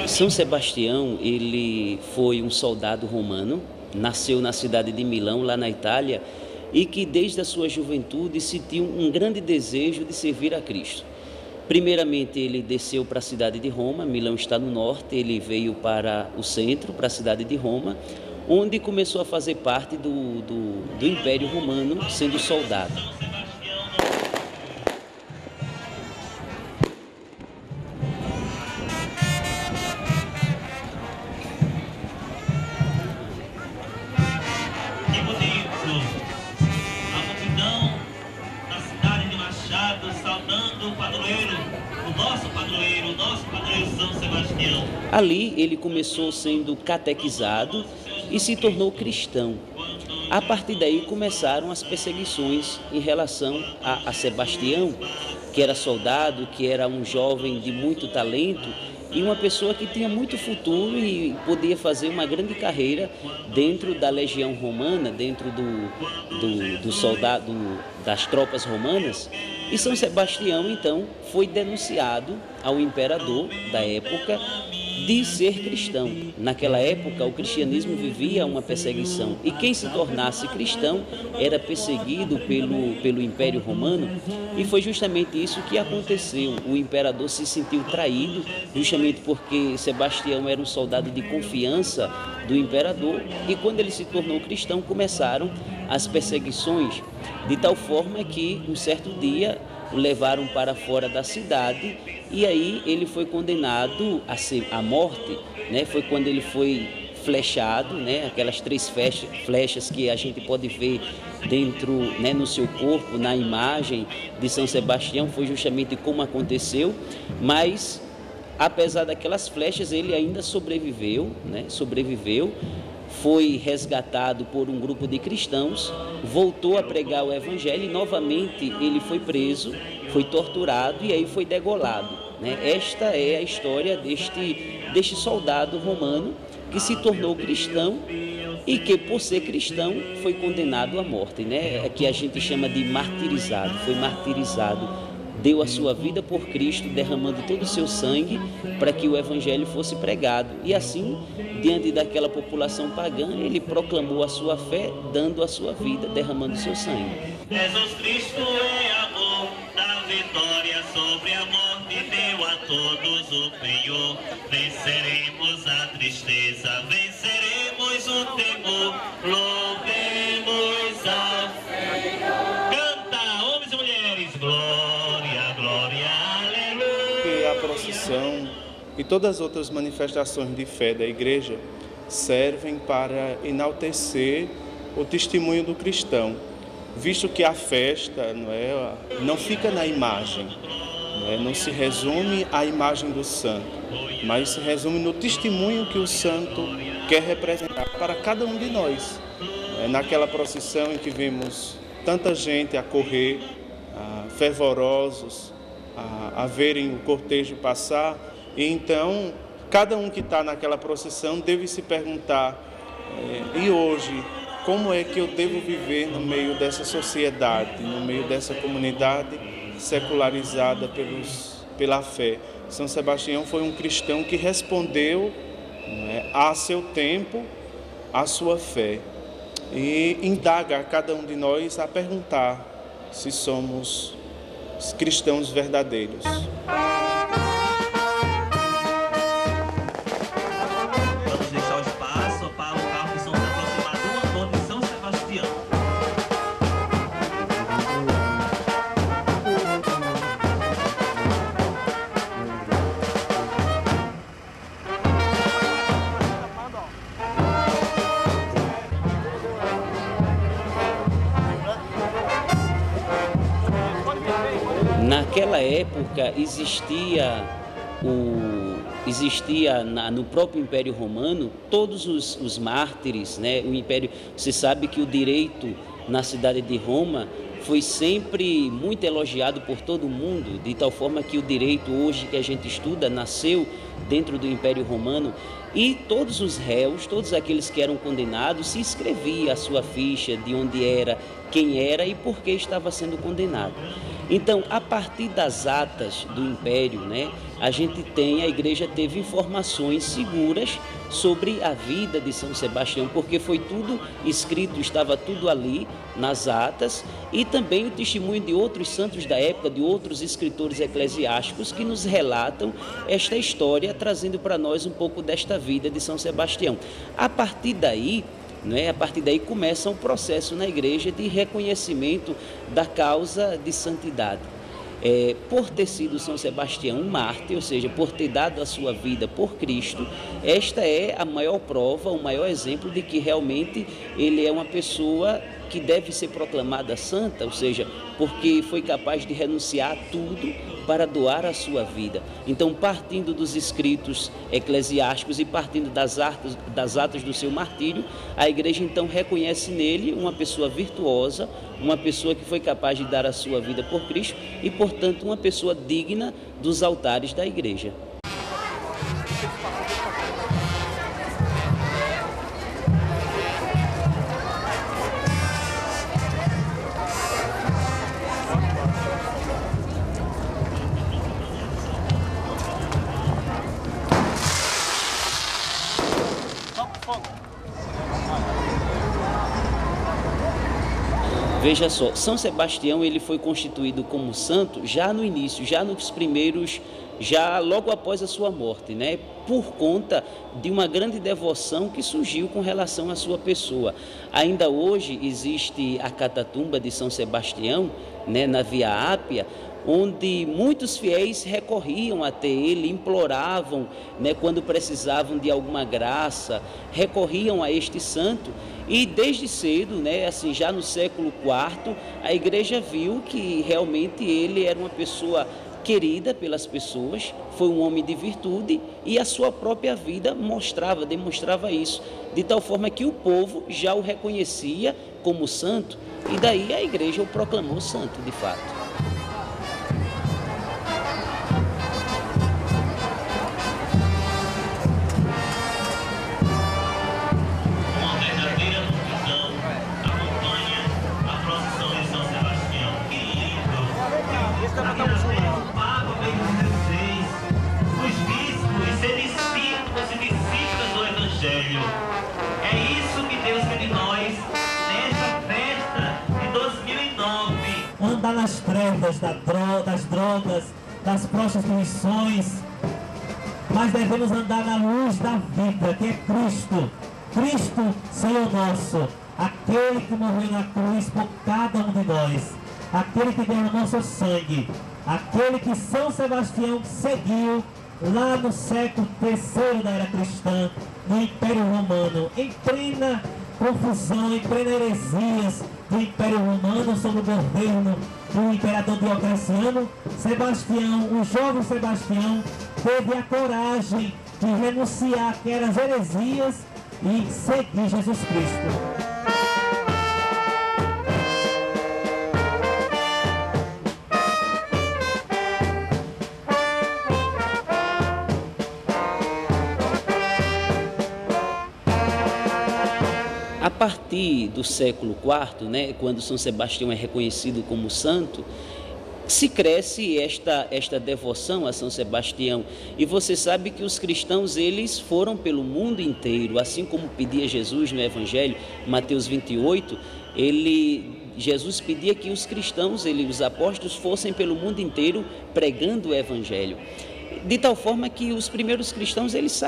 São Sebastião, ele foi um soldado romano, nasceu na cidade de Milão, lá na Itália, e que desde a sua juventude sentiu um grande desejo de servir a Cristo. Primeiramente, ele desceu para a cidade de Roma. Milão está no norte, ele veio para o centro, para a cidade de Roma, onde começou a fazer parte do Império Romano, sendo soldado. Que bonito! A multidão da cidade de Machado saudando o nosso padroeiro São Sebastião. Ali ele começou sendo catequizado e se tornou cristão. A partir daí começaram as perseguições em relação a Sebastião, que era soldado, que era um jovem de muito talento e uma pessoa que tinha muito futuro e podia fazer uma grande carreira dentro da legião romana, dentro do soldado, das tropas romanas. E São Sebastião, então, foi denunciado ao imperador da época de ser cristão. Naquela época, o cristianismo vivia uma perseguição e quem se tornasse cristão era perseguido pelo Império Romano, e foi justamente isso que aconteceu. O imperador se sentiu traído, justamente porque Sebastião era um soldado de confiança do imperador, e quando ele se tornou cristão, começaram as perseguições, de tal forma que, um certo dia, o levaram para fora da cidade e aí ele foi condenado à morte, né? Foi quando ele foi flechado, né? Aquelas 3 flechas que a gente pode ver dentro, né, no seu corpo, na imagem de São Sebastião, foi justamente como aconteceu, mas apesar daquelas flechas ele ainda sobreviveu, né? Sobreviveu. Foi resgatado por um grupo de cristãos, voltou a pregar o evangelho e novamente ele foi preso, foi torturado e aí foi degolado, né? Esta é a história deste soldado romano que se tornou cristão e que, por ser cristão, foi condenado à morte, né? Que a gente chama de martirizado, foi martirizado. Deu a sua vida por Cristo, derramando todo o seu sangue para que o evangelho fosse pregado. E assim, diante daquela população pagã, ele proclamou a sua fé, dando a sua vida, derramando o seu sangue. Jesus Cristo é amor, da vitória sobre a morte, deu a todos o penhor. Venceremos a tristeza, venceremos o temor, louvemos ao Senhor. Canta, homens e mulheres, glória, glória, aleluia. A procissão e todas as outras manifestações de fé da igreja servem para enaltecer o testemunho do cristão, visto que a festa não fica na imagem, não se resume à imagem do santo, mas se resume no testemunho que o santo quer representar para cada um de nós. Naquela procissão em que vemos tanta gente a correr, fervorosos, a verem o cortejo passar, e então cada um que está naquela procissão deve se perguntar, e hoje, como é que eu devo viver no meio dessa sociedade, no meio dessa comunidade secularizada pela fé? São Sebastião foi um cristão que respondeu, a seu tempo, a sua fé, e indaga a cada um de nós a perguntar se somos cristãos verdadeiros. Vamos deixar o espaço para o carro que são se aproximar do Antônio de São Sebastião. Naquela época existia no próprio Império Romano todos os mártires, né? O Império, você sabe que o direito na cidade de Roma foi sempre muito elogiado por todo mundo, de tal forma que o direito hoje que a gente estuda nasceu dentro do Império Romano, e todos os réus, todos aqueles que eram condenados, se escrevia a sua ficha de onde era, quem era e por que estava sendo condenado. Então, a partir das atas do Império, né, a igreja teve informações seguras sobre a vida de São Sebastião, porque foi tudo escrito, estava tudo ali nas atas, e também o testemunho de outros santos da época, de outros escritores eclesiásticos que nos relatam esta história, trazendo para nós um pouco desta vida de São Sebastião. A partir daí começa um processo na igreja de reconhecimento da causa de santidade. Por ter sido São Sebastião um mártir, ou seja, por ter dado a sua vida por Cristo, esta é a maior prova, o maior exemplo de que realmente ele é uma pessoa que deve ser proclamada santa, ou seja, porque foi capaz de renunciar a tudo para doar a sua vida. Então, partindo dos escritos eclesiásticos e partindo das atas do seu martírio, a igreja então reconhece nele uma pessoa virtuosa, uma pessoa que foi capaz de dar a sua vida por Cristo e, portanto, uma pessoa digna dos altares da igreja. Veja só, São Sebastião ele foi constituído como santo já no início, já logo após a sua morte, né? Por conta de uma grande devoção que surgiu com relação à sua pessoa. Ainda hoje existe a catatumba de São Sebastião, né, na Via Ápia, onde muitos fiéis recorriam até ele, imploravam, né, quando precisavam de alguma graça, recorriam a este santo. E desde cedo, né, assim, já no século IV, a igreja viu que realmente ele era uma pessoa querida pelas pessoas, foi um homem de virtude e a sua própria vida demonstrava isso, de tal forma que o povo já o reconhecia como santo e daí a igreja o proclamou santo de fato. É isso que Deus quer de nós nesta festa de 2009. Andar nas trevas das drogas, das prostituições, mas devemos andar na luz da vida, que é Cristo. Cristo, Senhor nosso, aquele que morreu na cruz por cada um de nós, aquele que derramou seu sangue, aquele que São Sebastião seguiu lá no século III da era cristã, no Império Romano, em plena confusão, em plena heresias do Império Romano sob o governo do imperador Diocleciano. Sebastião, o jovem Sebastião, teve a coragem de renunciar àquelas heresias e seguir Jesus Cristo. A partir do século IV, né, quando São Sebastião é reconhecido como santo, se cresce esta devoção a São Sebastião. E você sabe que os cristãos eles foram pelo mundo inteiro, assim como pedia Jesus no Evangelho, Mateus 28, Jesus pedia que os cristãos, os apóstolos, fossem pelo mundo inteiro pregando o Evangelho. De tal forma que os primeiros cristãos eles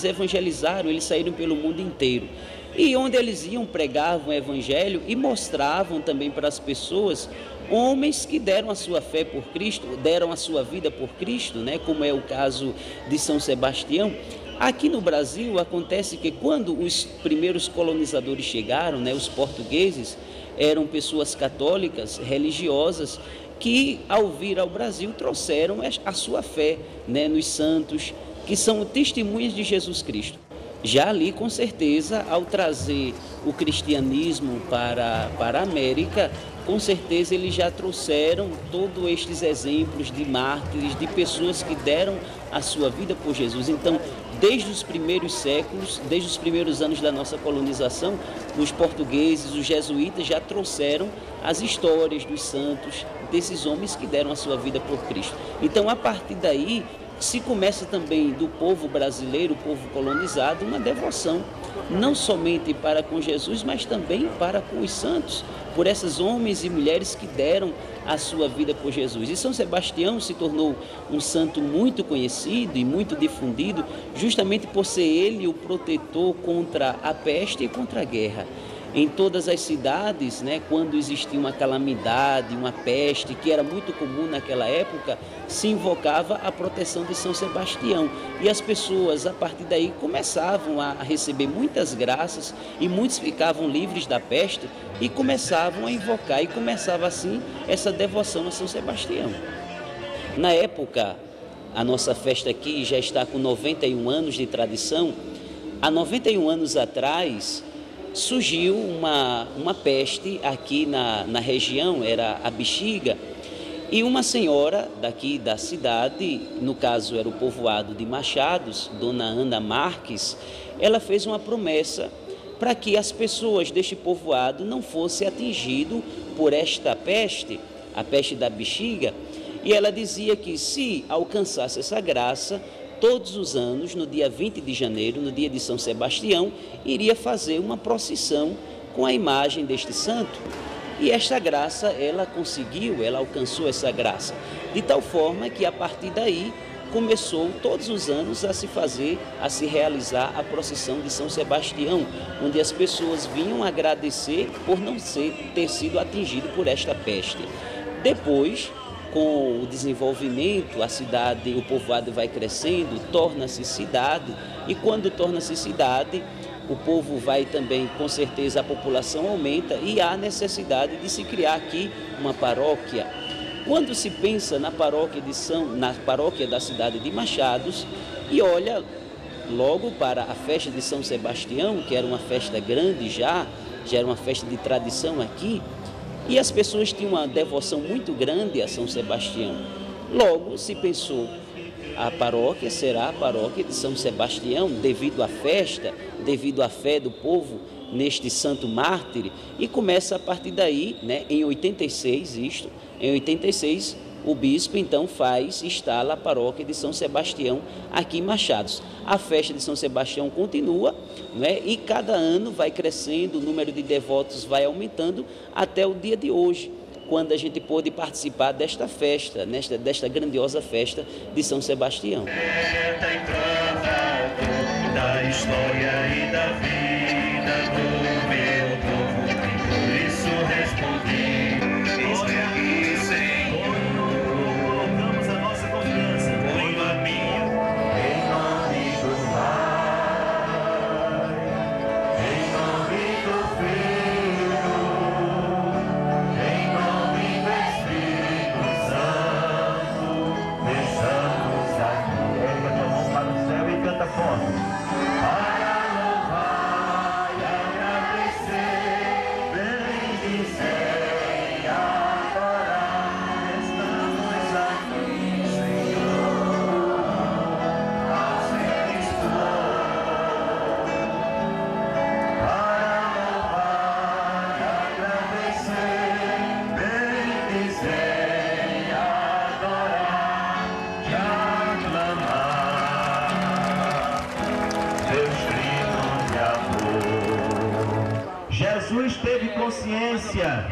evangelizaram, eles saíram pelo mundo inteiro. E onde eles iam, pregavam o Evangelho e mostravam também para as pessoas homens que deram a sua fé por Cristo, deram a sua vida por Cristo, né? Como é o caso de São Sebastião. Aqui no Brasil acontece que quando os primeiros colonizadores chegaram, né, os portugueses, eram pessoas católicas, religiosas, que ao vir ao Brasil trouxeram a sua fé, né, nos santos, que são testemunhas de Jesus Cristo. Já ali, com certeza, ao trazer o cristianismo para a América, com certeza eles já trouxeram todos estes exemplos de mártires, de pessoas que deram a sua vida por Jesus. Então, desde os primeiros séculos, desde os primeiros anos da nossa colonização, os portugueses, os jesuítas já trouxeram as histórias dos santos, desses homens que deram a sua vida por Cristo. Então, a partir daí, se começa também do povo brasileiro, o povo colonizado, uma devoção, não somente para com Jesus, mas também para com os santos, por esses homens e mulheres que deram a sua vida por Jesus. E São Sebastião se tornou um santo muito conhecido e muito difundido, justamente por ser ele o protetor contra a peste e contra a guerra. Em todas as cidades, quando existia uma calamidade, uma peste, que era muito comum naquela época, se invocava a proteção de São Sebastião. E as pessoas, a partir daí, começavam a receber muitas graças e muitos ficavam livres da peste e começavam a invocar, e começava assim essa devoção a São Sebastião. Na época, a nossa festa aqui já está com 91 anos de tradição. Há 91 anos atrás, surgiu uma peste aqui na região, era a bexiga, e uma senhora daqui da cidade, no caso era o povoado de Machados, Dona Ana Marques, ela fez uma promessa para que as pessoas deste povoado não fossem atingidas por esta peste, a peste da bexiga, e ela dizia que se alcançasse essa graça, todos os anos, no dia 20 de janeiro, no dia de São Sebastião, iria fazer uma procissão com a imagem deste santo. E esta graça, ela conseguiu, ela alcançou essa graça, de tal forma que a partir daí começou todos os anos a se realizar a procissão de São Sebastião, onde as pessoas vinham agradecer por não ter sido atingido por esta peste. Depois, com o desenvolvimento, a cidade, o povoado vai crescendo, torna-se cidade, e quando torna-se cidade, o povo vai também, com certeza a população aumenta e há necessidade de se criar aqui uma paróquia. Quando se pensa na paróquia da cidade de Machados e olha logo para a festa de São Sebastião, que era uma festa grande já era uma festa de tradição aqui, e as pessoas tinham uma devoção muito grande a São Sebastião. Logo se pensou, a paróquia será a paróquia de São Sebastião, devido à festa, devido à fé do povo neste santo mártir, e começa a partir daí, em 86, em 86, o bispo então instala a paróquia de São Sebastião aqui em Machados. A festa de São Sebastião continua, e cada ano vai crescendo, o número de devotos vai aumentando até o dia de hoje, quando a gente pôde participar desta festa, desta grandiosa festa de São Sebastião. Tem prova da história e da vida do meu povo, e por isso respondi. Olha aqui, Senhor, colocamos a nossa confiança, ponho a minha, em nome do Pai, em nome do Filho, em nome do Espírito Santo, deixamos aqui. Erga tua mão para o céu e canta forte. Jesus teve consciência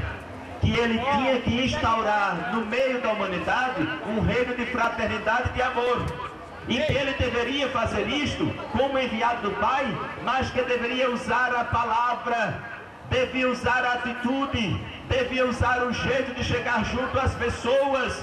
que ele tinha que instaurar no meio da humanidade um reino de fraternidade e de amor. E que ele deveria fazer isto como enviado do Pai, mas que deveria usar a palavra, devia usar a atitude, devia usar o jeito de chegar junto às pessoas,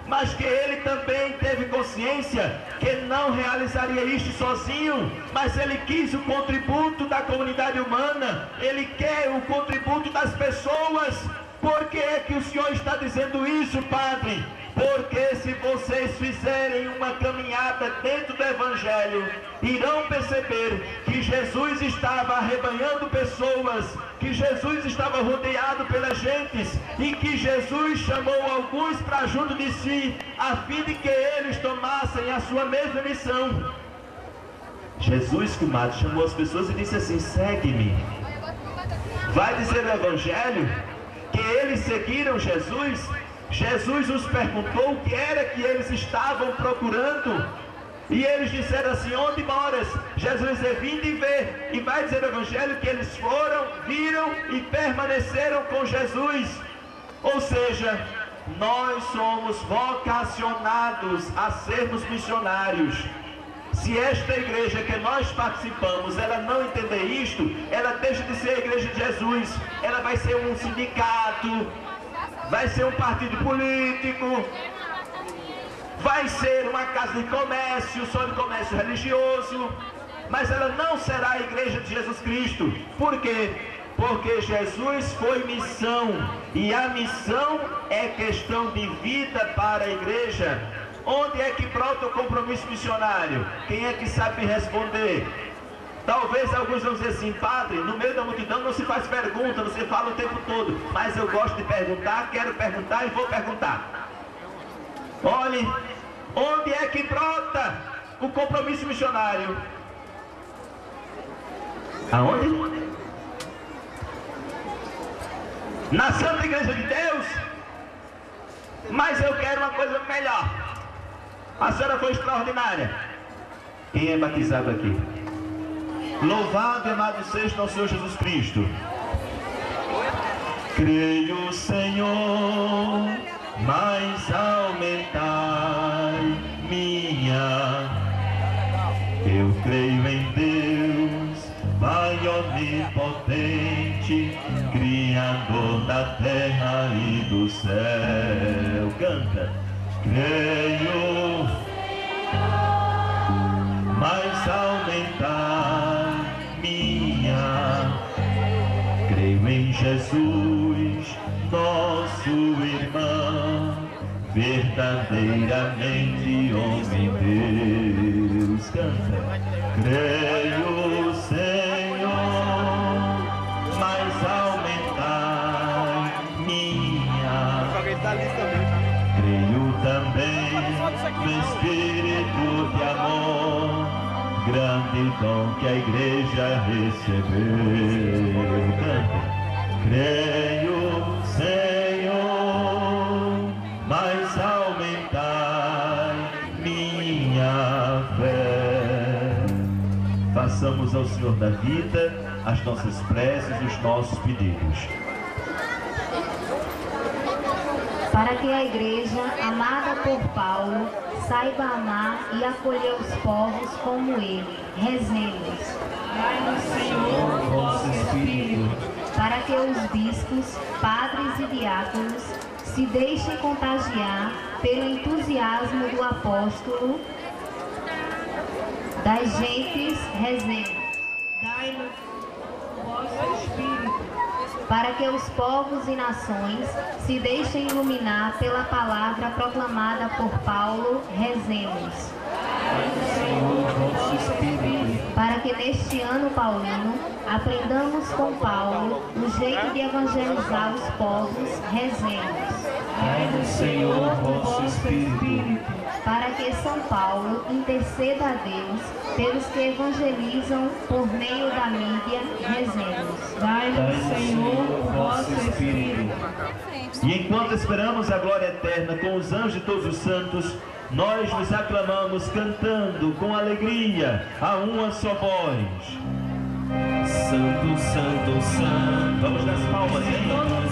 mas que ele também teve consciência que não realizaria isto sozinho, mas ele quis o contributo da comunidade humana, ele quer o contributo das pessoas. Por que é que o Senhor está dizendo isso, Padre? Porque se vocês fizerem uma caminhada dentro do Evangelho, irão perceber que Jesus estava arrebanhando pessoas, que Jesus estava rodeado pelas gentes e que Jesus chamou alguns para junto de si, a fim de que eles tomassem a sua mesma missão. Jesus, cumado, chamou as pessoas e disse assim: segue-me. Vai dizer o Evangelho que eles seguiram Jesus. Jesus os perguntou o que era que eles estavam procurando. E eles disseram assim: onde moras? Jesus disse: vinde e vê. E vai dizer o Evangelho que eles foram, viram e permaneceram com Jesus. Ou seja, nós somos vocacionados a sermos missionários. Se esta igreja que nós participamos, ela não entender isto, ela deixa de ser a igreja de Jesus. Ela vai ser um sindicato, vai ser um partido político, vai ser uma casa de comércio, só de comércio religioso, mas ela não será a igreja de Jesus Cristo. Por quê? Porque Jesus foi missão, e a missão é questão de vida para a igreja. Onde é que brota o compromisso missionário? Quem é que sabe responder? Talvez alguns vão dizer assim: padre, no meio da multidão não se faz pergunta, você fala o tempo todo. Mas eu gosto de perguntar, quero perguntar e vou perguntar. Olhe, onde é que brota o compromisso missionário? Aonde? Na Santa Igreja de Deus? Mas eu quero uma coisa melhor. A senhora foi extraordinária. Quem é batizado aqui? Louvado e amado seja nosso Senhor Jesus Cristo. Creio, Senhor, mas aumentai minha. Eu creio em Deus, Pai onipotente, Criador da terra e do céu. Canta. Creio, mas aumentar minha. Creio em Jesus, nosso irmão, verdadeiramente homem Deus. Canta. Creio, Senhor, mas aumentar minha. Creio também no Espírito de amor, grande dom que a igreja recebeu. Creio, Senhor, mas aumentai minha fé. Façamos ao Senhor da vida as nossas preces e os nossos pedidos. Para que a igreja, amada por Paulo, saiba amar e acolher os povos como ele. Rezemos. Dai-nos, Senhor, o vosso Espírito. Para que os bispos, padres e diáconos se deixem contagiar pelo entusiasmo do apóstolo das gentes. Rezemos. Dai-nos o vosso Espírito. Para que os povos e nações se deixem iluminar pela palavra proclamada por Paulo. Rezemos. Para que neste ano paulino aprendamos com Paulo o jeito de evangelizar os povos. Rezemos. Dai-nos, Senhor, o vosso Espírito. Para que São Paulo interceda a Deus pelos que evangelizam por meio da mídia. Rezemos. Dai-nos, Senhor, o vosso Espírito. E enquanto esperamos a glória eterna com os anjos e todos os santos, nós nos aclamamos cantando com alegria a uma só voz. Santo, Santo, Santo. Vamos nas palmas, hein?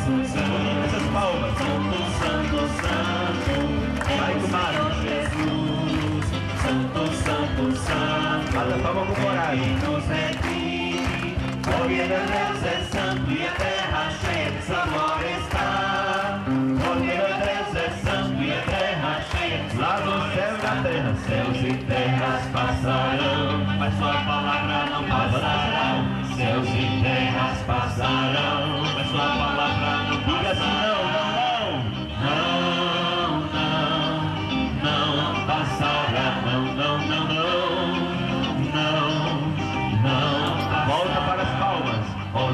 Bonitas as palmas. Santo, Santo, Santo. Vai com Jesus. Santo, Santo, Santo. Faz a palma com coragem. Porque Deus é santo e a terra cheia de sua glória está. Porque Deus é santo e a terra cheia de lá no céu e na terra, céus e terras passarão, mas sua palavra não passará. Céus e terras passarão, mas sua palavra não passará. Diga assim: não passará, não. Volta para as palmas. Ó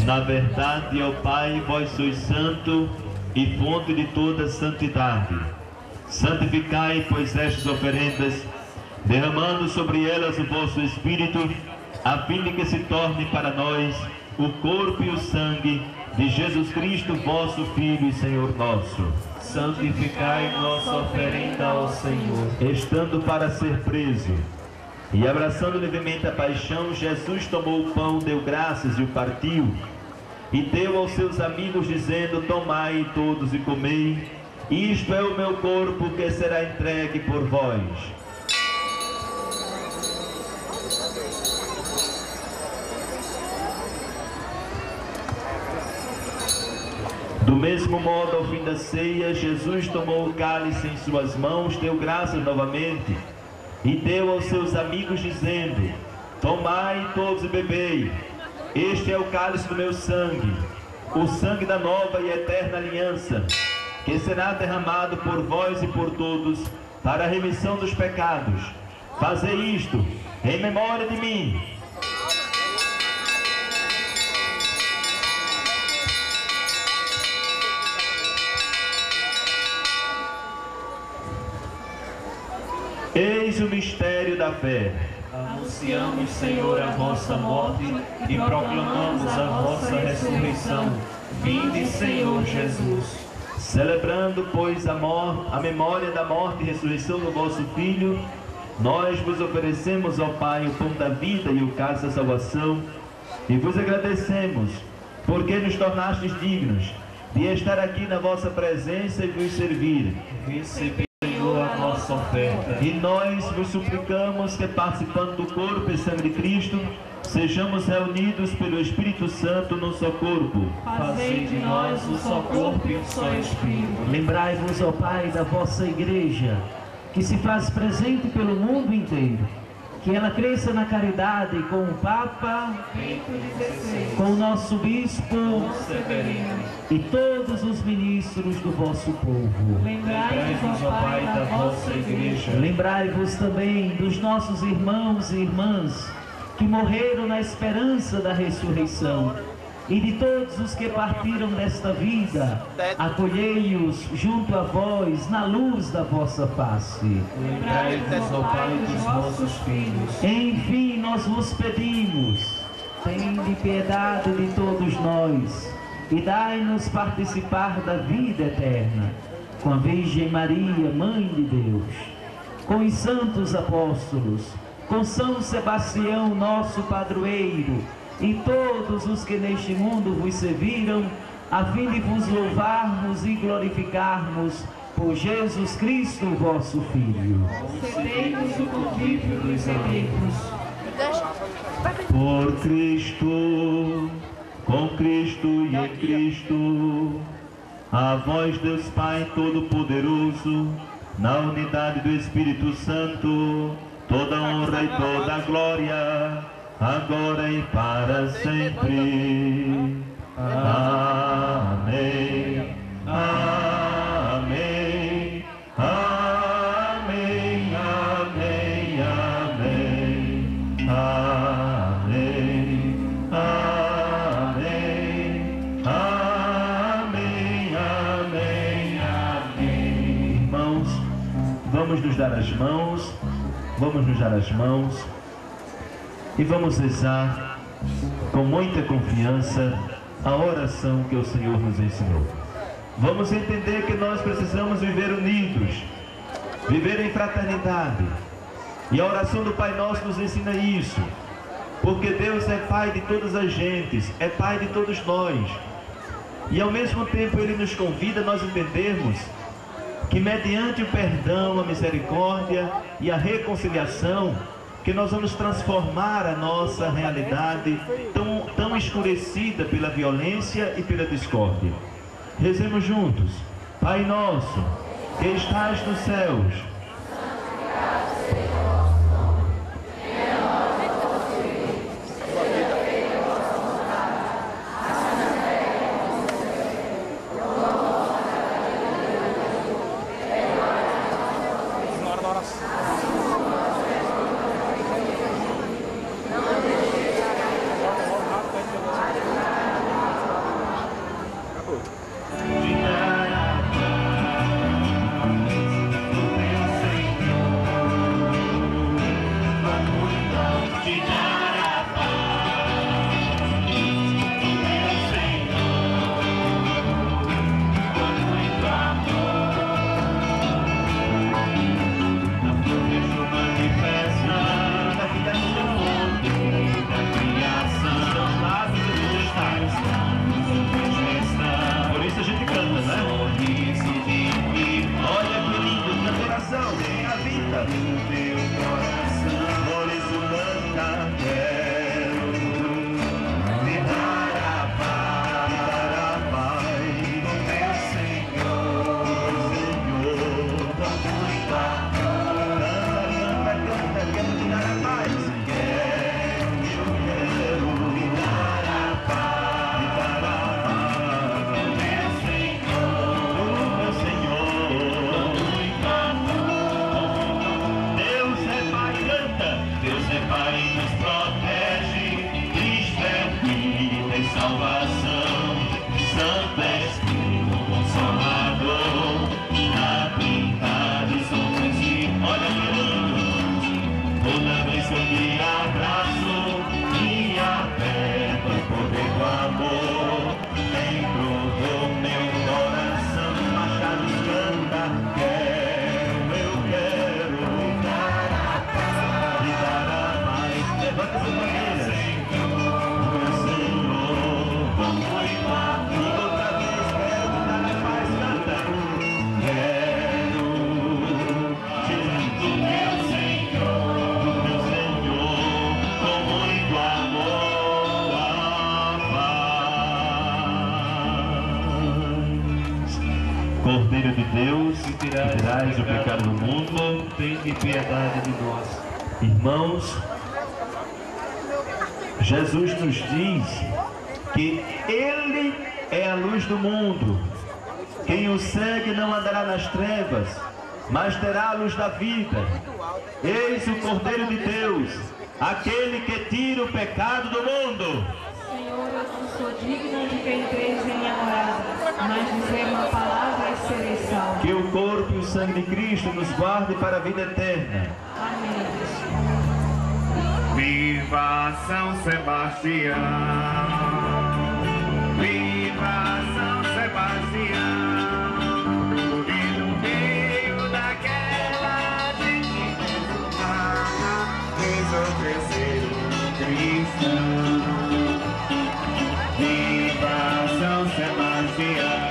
Na verdade, ó Pai, vós sois santo e fonte de toda santidade. Santificai, pois, estas oferendas, derramando sobre elas o vosso Espírito, a fim de que se torne para nós o corpo e o sangue de Jesus Cristo, vosso Filho e Senhor nosso. Santificai nossa oferenda ao Senhor. Estando para ser preso e abraçando livremente a paixão, Jesus tomou o pão, deu graças e o partiu, e deu aos seus amigos, dizendo: tomai todos e comei, isto é o meu corpo que será entregue por vós. Do mesmo modo, ao fim da ceia, Jesus tomou o cálice em suas mãos, deu graças novamente e deu aos seus amigos, dizendo: tomai todos e bebei, este é o cálice do meu sangue, o sangue da nova e eterna aliança, que será derramado por vós e por todos para a remissão dos pecados. Fazei isto em memória de mim. Eis o mistério da fé. Anunciamos, Senhor, a vossa morte e proclamamos a vossa ressurreição. Vinde, Senhor Jesus. Celebrando, pois, a memória da morte e ressurreição do vosso Filho, nós vos oferecemos, ó Pai, o pão da vida e o cálice da salvação, e vos agradecemos, porque nos tornastes dignos de estar aqui na vossa presença e vos servir. Recebi, Senhor, a nossa oferta. E nós vos suplicamos que, participando do corpo e sangue de Cristo, sejamos reunidos pelo Espírito Santo num só corpo. Fazei de nós um só corpo e um só Espírito. Lembrai-vos, ó Pai, da vossa Igreja, que se faz presente pelo mundo inteiro. Que ela cresça na caridade com o Papa, com o nosso Bispo e todos os ministros do vosso povo. Lembrai-vos, ó Pai, da vossa Igreja. Lembrai-vos também dos nossos irmãos e irmãs que morreram na esperança da ressurreição, e de todos os que partiram desta vida, acolhei-os junto a vós na luz da vossa face. Lembrai-vos, ó Pai, dos vossos filhos. Enfim, nós vos pedimos, tende piedade de todos nós e dai-nos participar da vida eterna, com a Virgem Maria, Mãe de Deus, com os santos apóstolos, com São Sebastião, nosso padroeiro, e todos os que neste mundo vos serviram, a fim de vos louvarmos e glorificarmos por Jesus Cristo, vosso Filho. Concedei-nos o convívio dos amigos. Por Cristo, com Cristo e em Cristo, a vós, Deus Pai Todo-Poderoso, na unidade do Espírito Santo, toda honra e toda glória, agora e para sempre. Amém. Amém. Amém. Amém. Amém. Amém. Amém. Amém. Amém. Amém. Irmãos, vamos nos dar as mãos. Vamos nos dar as mãos. E vamos rezar com muita confiança a oração que o Senhor nos ensinou. Vamos entender que nós precisamos viver unidos, viver em fraternidade. E a oração do Pai Nosso nos ensina isso. Porque Deus é Pai de todas as gentes, é Pai de todos nós. E ao mesmo tempo Ele nos convida a nós entendermos que mediante o perdão, a misericórdia e a reconciliação, que nós vamos transformar a nossa realidade tão escurecida pela violência e pela discórdia. Rezemos juntos. Pai nosso, que estás nos céus, salvação. Santo Espírito Consolador, na Trindade somos e olha que lindo. Toda vez que eu me abraço e aperto o poder do amor, dentro do meu coração machados canta. Eu quero gritar a paz. Levanta essa bandeira. Meu Senhor, como igual. E outra vez quero gritar a paz. Canta. Quero Jesus, meu Senhor, com muito amor a paz. Cordeiro de Deus, que tirais o pecado do mundo, tende piedade de nós. Irmãos, Jesus nos diz que Ele é a luz do mundo. Quem o segue não andará nas trevas, mas terá a luz da vida. Eis o Cordeiro de Deus, aquele que tira o pecado do mundo. Senhor, eu não sou digna de que entreis em minha morada, mas dizer uma palavra e serei salvo. Que o corpo e o sangue de Cristo nos guarde para a vida eterna. Amém. Viva São Sebastião, viva São Sebastião, que no meio daquela gente desumana fez o cristão. Viva São Sebastião.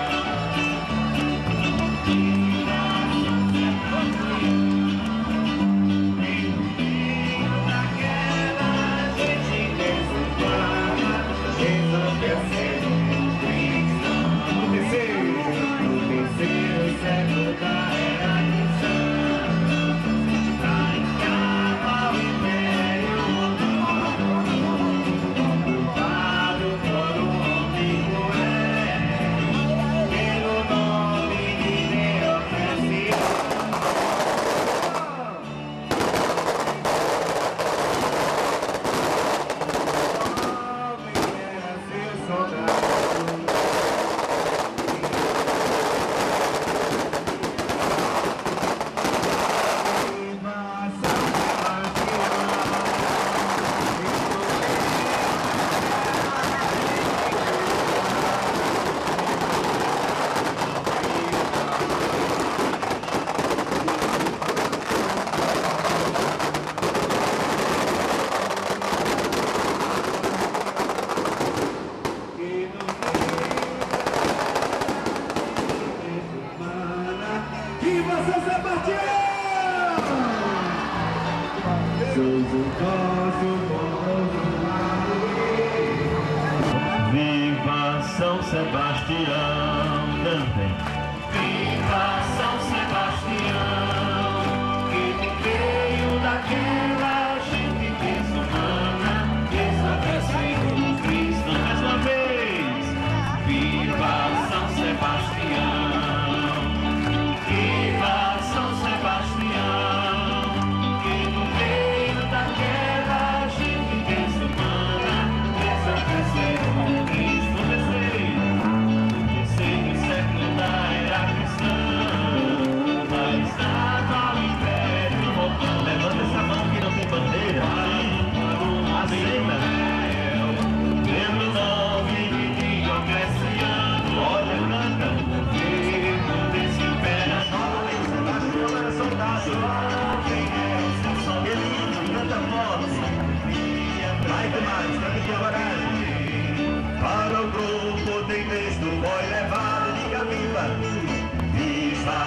Viva São Sebastião, cantem. Viva São Sebastião, que no meio daquela gente desumana desobedeceu Cristo. Mais uma vez, viva São Sebastião, viva São Sebastião, que no meio daquela gente desumana desobedeceu Cristo. Terceiro século da era cristã, alistado ao império romano. Levanta essa mão que não tem bandeira. Acenda. Pelo nome de Diocleciano. Olha, canta. Vivo desse império. Jovem Sebastião era soldado. Ele canta forte. Vai demais, canta de coragem. Para o grupo tem texto, foi levado, diga viva, viva.